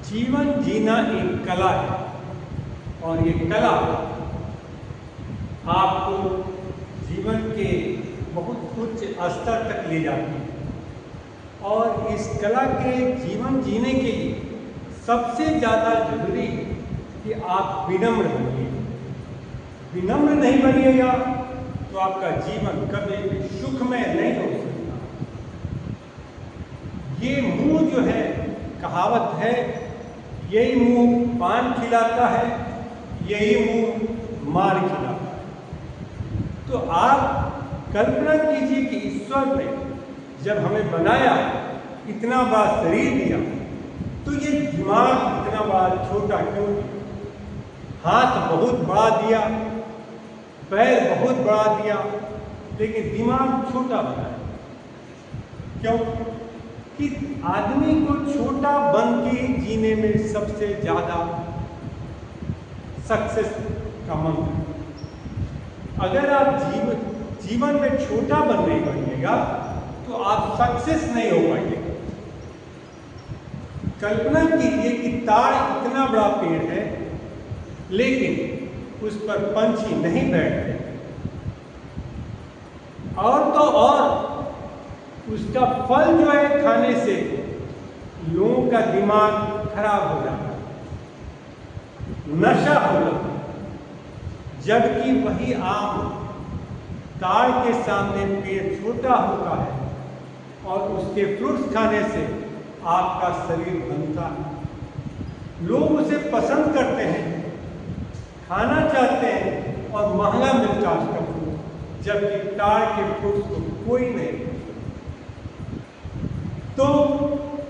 जीवन जीना एक कला है और ये कला आपको जीवन के बहुत उच्च स्तर तक ले जाती है। और इस कला के जीवन जीने के लिए सबसे ज़्यादा जरूरी है कि आप विनम्र बनिए। विनम्र नहीं बनिएगा तो आपका जीवन कभी भी सुखमय नहीं हो सकता। ये मुंह जो है, कहावत है, यही मुंह पान खिलाता है, यही मुंह मार खिलाता है। तो आप कल्पना कीजिए कि ईश्वर ने जब हमें बनाया, इतना बड़ा शरीर दिया, तो ये दिमाग इतना बड़ा छोटा क्यों दिया? हाथ बहुत बड़ा दिया, पैर बहुत बड़ा दिया, लेकिन दिमाग छोटा बनाया। क्यों? कि आदमी को छोटा बन के जीने में सबसे ज्यादा सक्सेस का मंत्र। अगर आप जीवन में छोटा बन नहीं बनिएगा तो आप सक्सेस नहीं हो पाएंगे। कल्पना कीजिए कि ताड़ इतना बड़ा पेड़ है, लेकिन उस पर पंछी नहीं बैठते, और तो और उसका फल जो है खाने से लोगों का दिमाग खराब हो जाता है, नशा हो जाता है। जबकि वही आम ताड़ के सामने पेड़ छोटा होता है और उसके फ्रूट्स खाने से आपका शरीर बनता है। लोग उसे पसंद करते हैं, खाना चाहते हैं और महंगा मिलता है उसका फ्रूट, जबकि ताड़ के फ्रूट्स को कोई नहीं। तो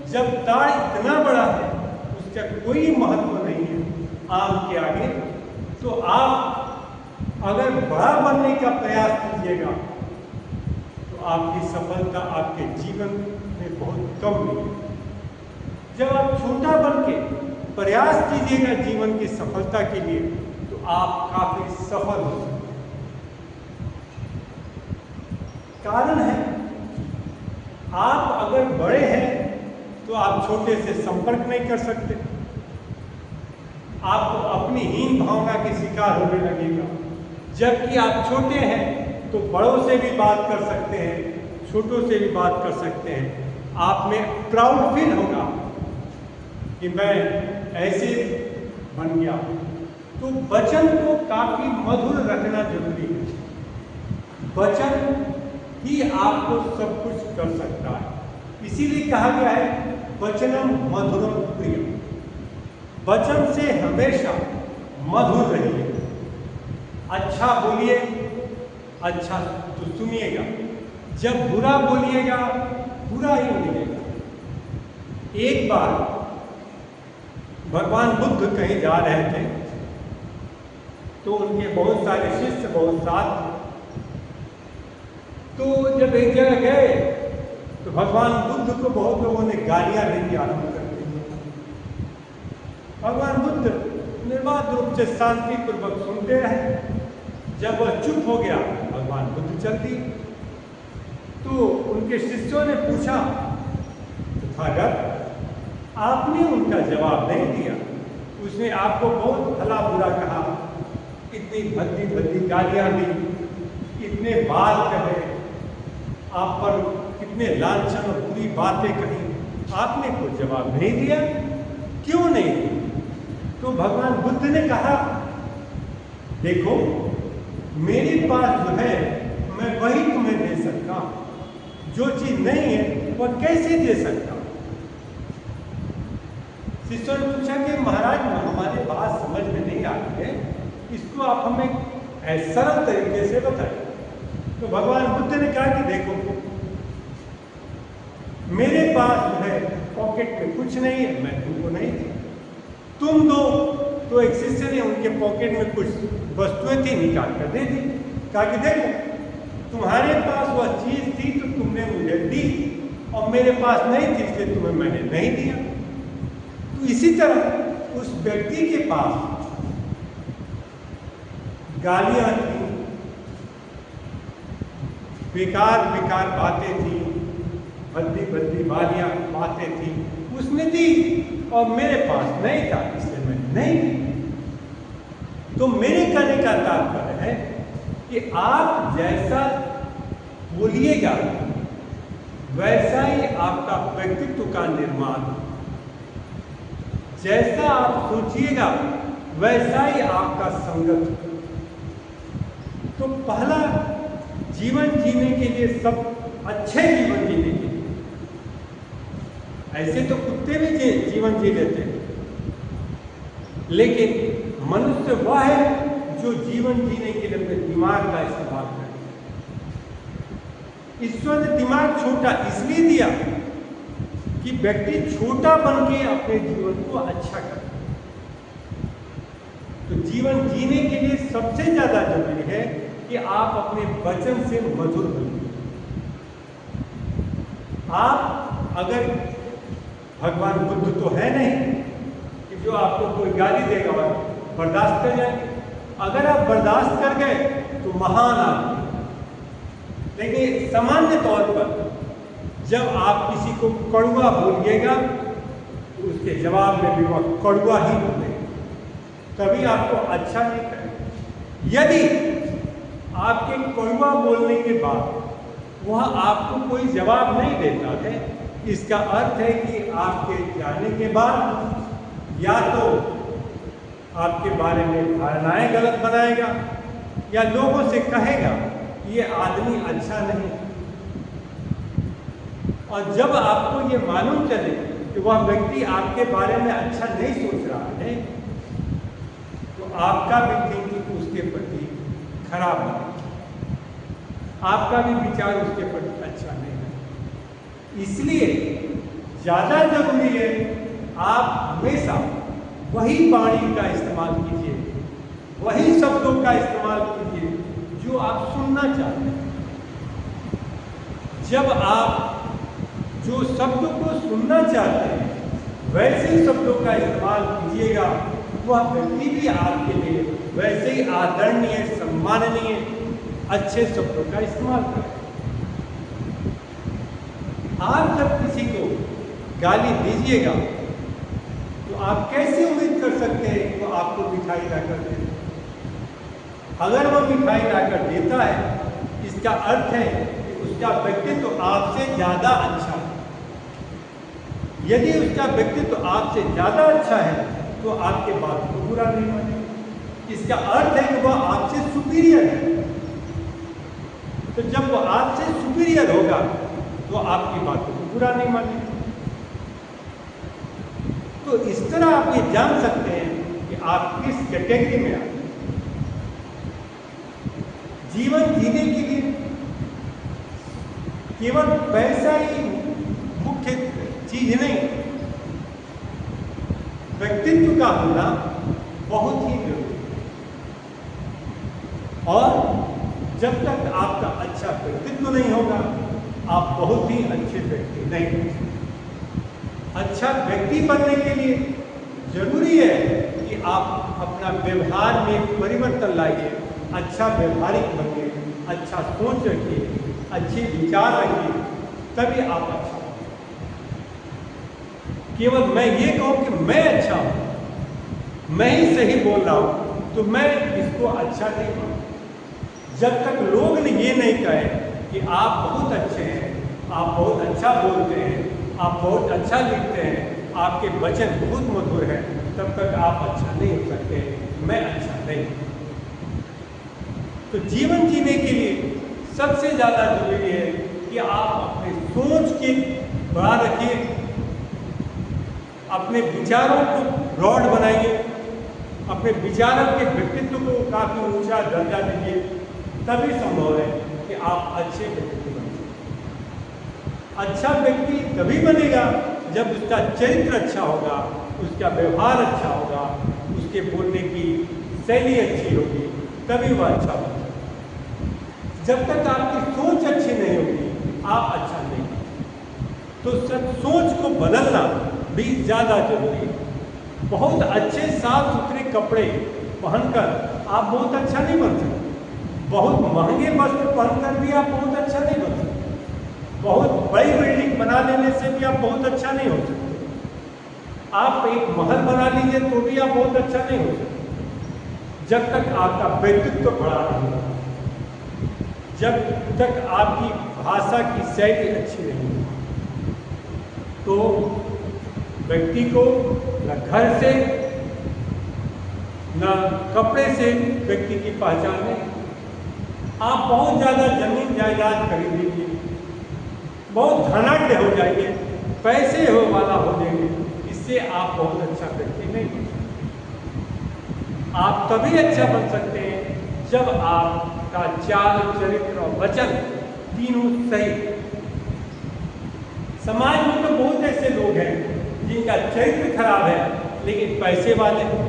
जब ताड़ इतना बड़ा है, उसका कोई महत्व नहीं है आम के आगे, तो आप अगर बड़ा बनने का प्रयास कीजिएगा तो आपकी सफलता आपके जीवन में बहुत कम मिलेगी। जब आप छोटा बन के प्रयास कीजिएगा जीवन की सफलता के लिए, तो आप काफी सफल हो सकते हैं। कारण है, आप अगर बड़े हैं तो आप छोटे से संपर्क नहीं कर सकते, आपको अपनी हीन भावना के शिकार होने लगेगा। जबकि आप छोटे हैं तो बड़ों से भी बात कर सकते हैं, छोटों से भी बात कर सकते हैं। आप में प्राउड फील होगा कि मैं ऐसे बन गया। तो वचन को काफी मधुर रखना जरूरी है। वचन ही आपको सब कुछ कर सकता है। इसीलिए कहा गया है वचनम मधुरम प्रियम। वचन से हमेशा मधुर रहिए, अच्छा बोलिए, अच्छा तो सुनिएगा। जब बुरा बोलिएगा, बुरा ही मिलेगा। एक बार भगवान बुद्ध कहीं जा रहे थे, तो उनके बहुत सारे शिष्य बहुत साथ थे। तो जब एक जगह गए तो भगवान बुद्ध को बहुत लोगों ने गालियां देनी आरंभ कर दी। भगवान बुद्ध निर्बाध रूप से शांतिपूर्वक सुनते रहे। जब वह चुप हो गया, भगवान बुद्ध चल दिए। तो उनके शिष्यों ने पूछा, तथागत आपने उनका जवाब नहीं दिया, उसने आपको बहुत भला बुरा कहा, इतनी भद्दी भद्दी गालियां दी, इतने बात कहे, आप पर कितने लांछन और बुरी बातें कही, आपने कोई जवाब नहीं दिया, क्यों नहीं दिया? तो भगवान बुद्ध ने कहा, देखो मेरे पास जो है मैं वही तुम्हें दे सकता हूं, जो चीज नहीं है वह कैसे दे सकता हूं? शिष्यों ने पूछा कि महाराज हमारी बात समझ में नहीं आती है, इसको आप हमें सरल तरीके से बताइए। तो भगवान बुद्ध ने कहा कि देखो मेरे पास जो है पॉकेट में कुछ नहीं है, मैं तुमको नहीं दी, तुम दो। तो एक शिष्य ने उनके पॉकेट में कुछ वस्तुएं थी, निकाल कर दे दी। कहा कि देखो तुम्हारे पास वह चीज थी तो तुमने मुझे दी, और मेरे पास नहीं थी इसलिए तुम्हें मैंने नहीं दिया। तो इसी तरह उस व्यक्ति के पास गालियां थी, बेकार बेकार बातें थी, भद्दी भद्दी बालियां बातें थी, उसने दी। और मेरे पास नहीं था इसलिए मैंने नहीं की। तो मेरे कहने का तात्पर्य है कि आप जैसा बोलिएगा वैसा ही आपका व्यक्तित्व का निर्माण, जैसा आप सोचिएगा वैसा ही आपका संगत। तो पहला जीवन जीने के लिए, सब अच्छे जीवन जीने के लिए, ऐसे तो कुत्ते भी जीवन जी लेते हैं, लेकिन मनुष्य वह है जो जीवन जीने के लिए अपने दिमाग का इस्तेमाल करे। ईश्वर ने दिमाग छोटा इसलिए दिया कि व्यक्ति छोटा बन के अपने जीवन को अच्छा करे। तो जीवन जीने के लिए सबसे ज्यादा जरूरी है कि आप अपने वचन से मधुर बनिए। आप अगर, भगवान बुद्ध तो है नहीं कि जो आपको कोई गाली देगा और बर्दाश्त कर जाएंगे। अगर आप बर्दाश्त कर गए तो महान आदमी। लेकिन सामान्य तौर पर जब आप किसी को कड़वा बोलिएगा तो उसके जवाब में भी वह कड़वा ही बोलेगा, कभी आपको अच्छा नहीं करेगा। यदि आपके कड़वा बोलने के बाद वह आपको कोई जवाब नहीं देता है, इसका अर्थ है कि आपके जाने के बाद या तो आपके बारे में धारणाएं गलत बनाएगा या लोगों से कहेगा ये आदमी अच्छा नहीं। और जब आपको ये मालूम चले कि वह व्यक्ति आपके बारे में अच्छा नहीं सोच रहा है, तो आपका भी थिंकिंग उसके प्रति खराब है, आपका भी विचार उसके प्रति अच्छा नहीं है। इसलिए ज़्यादा जरूरी है आप हमेशा वही वाणी का इस्तेमाल कीजिए, वही शब्दों का इस्तेमाल कीजिए जो आप सुनना चाहते हैं। जब आप जो शब्द को सुनना चाहते हैं वैसे शब्दों का इस्तेमाल कीजिएगा, वह व्यक्ति भी आपके लिए वैसे ही आदरणीय, सम्माननीय, अच्छे शब्दों का इस्तेमाल करें। आप जब किसी को गाली दीजिएगा तो आप कैसे उम्मीद कर सकते हैं कि वो आपको मिठाई लाकर दे? अगर वो मिठाई लाकर देता है, इसका अर्थ है कि उसका व्यक्तित्व तो आपसे ज्यादा अच्छा है। यदि उसका व्यक्तित्व तो आपसे ज्यादा अच्छा है तो आपके बात को बुरा नहीं मानेगा। इसका अर्थ है कि वह आपसे सुपीरियर है। तो जब वो आपसे सुपीरियर होगा तो आपकी बातों को बुरा नहीं मानेगा। तो इस तरह आप ये जान सकते हैं कि आप किस कैटेगरी में आते हैं। जीवन जीने के लिए केवल पैसा ही मुख्य चीज नहीं, व्यक्तित्व का होना बहुत ही जरूरी है। और जब तक आपका अच्छा व्यक्तित्व नहीं होगा, आप बहुत ही अच्छे व्यक्ति नहीं बन सकते। अच्छा व्यक्ति बनने के लिए जरूरी है कि आप अपना व्यवहार में परिवर्तन लाइए, अच्छा व्यवहारिक बनिए, अच्छा सोच रखिए, अच्छे विचार रखिए, तभी आप अच्छा हो। केवल मैं ये कहूँ कि मैं अच्छा हूँ, मैं ही सही बोल रहा हूँ, तो मैं इसको अच्छा नहीं मानूँ। जब तक लोग ये नहीं कहे कि आप बहुत अच्छे हैं, आप बहुत अच्छा बोलते हैं, आप बहुत अच्छा लिखते हैं, आपके वचन बहुत मधुर हैं, तब तक आप अच्छा नहीं हो सकते। मैं अच्छा नहीं। तो जीवन जीने के लिए सबसे ज़्यादा जरूरी है कि आप अपने सोच के बड़ा रखिए, अपने विचारों को ब्रॉड बनाइए, अपने विचारों के व्यक्तित्व को काफ़ी ऊंचा दर्जा दीजिए, तभी संभव है कि आप अच्छे व्यक्ति बन सकें। अच्छा व्यक्ति तभी बनेगा जब उसका चरित्र अच्छा होगा, उसका व्यवहार अच्छा होगा, उसके बोलने की शैली अच्छी होगी, तभी वह अच्छा बनेगा। जब तक आपकी सोच अच्छी नहीं होगी, आप अच्छा नहीं। तो सोच को बदलना भी ज़्यादा जरूरी है। बहुत अच्छे साफ सुथरे कपड़े पहनकर आप बहुत अच्छा नहीं बन सकते। बहुत महंगे वस्त्र पहनकर भी आप बहुत अच्छा नहीं बन सकते। बहुत बड़ी बिल्डिंग बना लेने से भी आप बहुत अच्छा नहीं हो सकते। आप एक महल बना लीजिए तो भी आप बहुत अच्छा नहीं हो सकते जब तक आपका व्यक्तित्व बड़ा नहीं होगा, जब तक आपकी भाषा की शैली अच्छी नहीं होगी। तो व्यक्ति को न घर से न कपड़े से व्यक्ति की पहचान नहीं। आप बहुत ज़्यादा जमीन जायदाद खरीद लीजिए, बहुत धनाढ्य हो जाइए, पैसे हो वाला हो जाएंगे, इससे आप बहुत अच्छा व्यक्ति नहीं बन सकते। आप तभी अच्छा बन सकते हैं जब आपका चाल, चरित्र और वचन तीनों सही। समाज में तो बहुत ऐसे लोग हैं जिनका चरित्र खराब है लेकिन पैसे वाले हैं।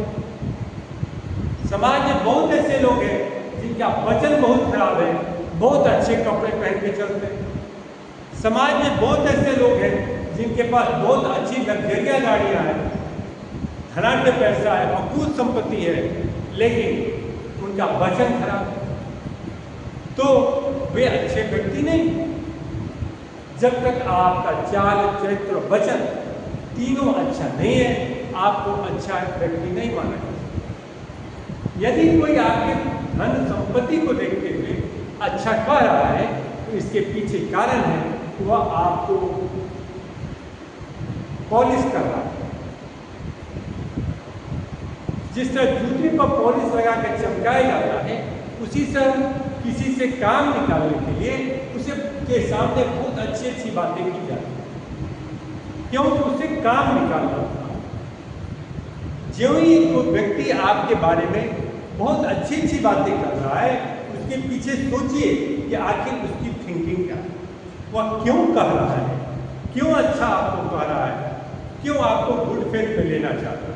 समाज में बहुत ऐसे लोग हैं जिनका वचन बहुत खराब है, बहुत अच्छे कपड़े पहन के चलते हैं। समाज में बहुत ऐसे लोग हैं जिनके पास बहुत अच्छी लग्जरियस गाड़ियां हैं, धनाढ्य पैसा है, अकूत संपत्ति है, लेकिन उनका वचन खराब है, तो वे अच्छे व्यक्ति नहीं। जब तक आपका चाल, चरित्र, वचन तीनों अच्छा नहीं है, आपको अच्छा व्यक्ति नहीं माना जा सकता। यदि कोई आपके धन संपत्ति को देखते हुए अच्छा कह रहा है तो इसके पीछे कारण है वह आपको पॉलिश कर रहा है। जिस तरह जूते पर पॉलिश लगा कर चमकाया जाता है, उसी तरह किसी से काम निकालने के लिए उसे के सामने बहुत अच्छी अच्छी बातें की जाती हैं, क्योंकि उसे काम निकालना होता है। जो ही कोई व्यक्ति आपके बारे में बहुत अच्छी अच्छी बातें कर रहा है, उसके पीछे सोचिए कि आखिर उसकी थिंकिंग क्या है, वह क्यों कह रहा है, क्यों अच्छा आपको कह रहा है, क्यों आपको गुड फेथ में लेना चाहता है।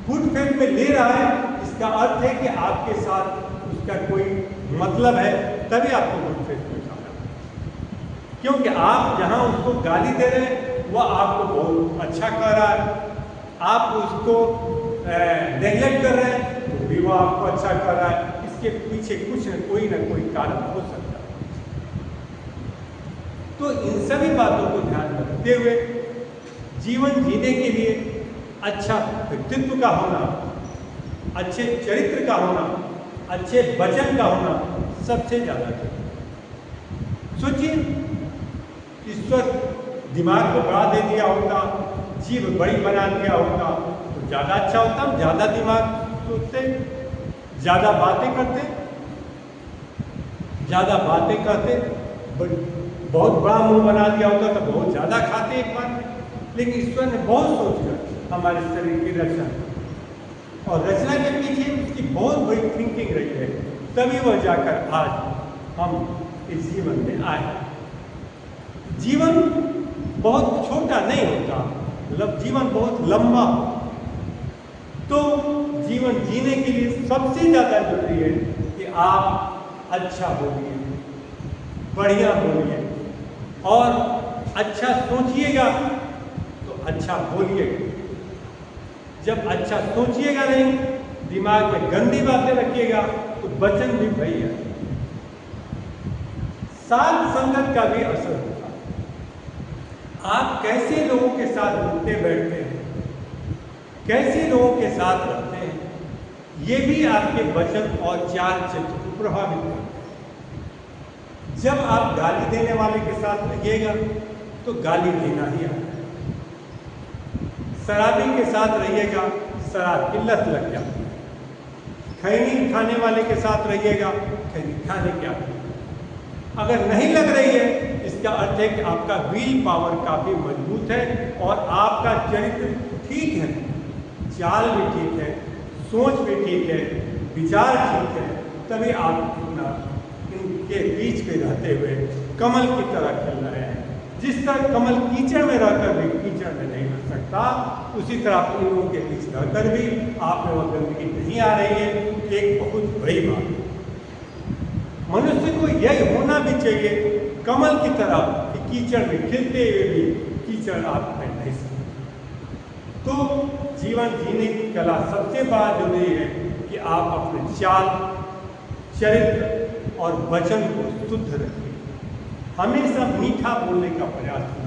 गुड फेथ में ले रहा है इसका अर्थ है कि आपके साथ उसका कोई मतलब है, तभी आपको गुड फेथ में कह रहा है। क्योंकि आप जहां उसको गाली दे रहे हैं वह आपको बहुत अच्छा कह रहा है, आप उसको नेग्लेक्ट कर रहे हैं तो भी वह आपको अच्छा कर रहा है। इसके पीछे कुछ न कोई कारण हो सकता है। तो इन सभी बातों को ध्यान में रखते हुए जीवन जीने के लिए अच्छा व्यक्तित्व का होना, अच्छे चरित्र का होना, अच्छे वचन का होना सबसे ज़्यादा जरूरी। सोचिए, ईश्वर दिमाग को बढ़ा दे दिया होता, जीभ बड़ी बना दिया होता तो ज़्यादा अच्छा होता। हम ज़्यादा दिमाग सोचते, ज़्यादा बातें करते, ज़्यादा बातें करते, बहुत बड़ा मुंह बना दिया होता तो बहुत ज़्यादा खाते एक बार में। लेकिन ईश्वर ने बहुत सोचकर हमारे शरीर की रचना, और रचना के पीछे उसकी बहुत बड़ी थिंकिंग रही है, तभी वह जाकर आज हम इस जीवन में आए। जीवन बहुत छोटा नहीं होता, मतलब जीवन बहुत लंबा। तो जीवन जीने के लिए सबसे ज़्यादा जरूरी है कि आप अच्छा बोलिए, बढ़िया बोलिए, और अच्छा सोचिएगा तो अच्छा बोलिएगा। जब अच्छा सोचिएगा नहीं, दिमाग में गंदी बातें रखिएगा तो वचन भी वही है। साथ संगत का भी असर होता है। आप कैसे लोगों के साथ उठते बैठते हैं, कैसे लोगों के साथ रहते हैं, ये भी आपके वचन और चाल चरित्र को प्रभावित करता है। जब आप गाली देने वाले के साथ रहिएगा तो गाली देना ही आता है। शराबी के साथ रहिएगा, शराब की लत लग जाती है। खैनी खाने वाले के साथ रहिएगा, खैनी खाने की आदत। अगर नहीं लग रही है, इसका अर्थ है कि आपका विल पावर काफ़ी मजबूत है और आपका चरित्र ठीक है, चाल भी ठीक है, सोच भी ठीक है, विचार ठीक है, तभी आप इनके बीच में रहते हुए कमल की तरह खिल रहे हैं। जिस तरह कमल कीचड़ में रहकर भी कीचड़ में नहीं रह सकता, उसी तरह इन लोगों के बीच रहकर भी आप में वह गंदगी नहीं आ रही है। एक बहुत बड़ी बात है। मनुष्य को यह होना भी चाहिए कमल की तरह कि कीचड़ में खिलते हुए भी कीचड़ आप में नहीं सकते। तो जीवन जीने की कला सबसे बड़ा जरूरी है कि आप अपने चाल, चरित्र और वचन को शुद्ध रखें। हमेशा मीठा बोलने का प्रयास करें।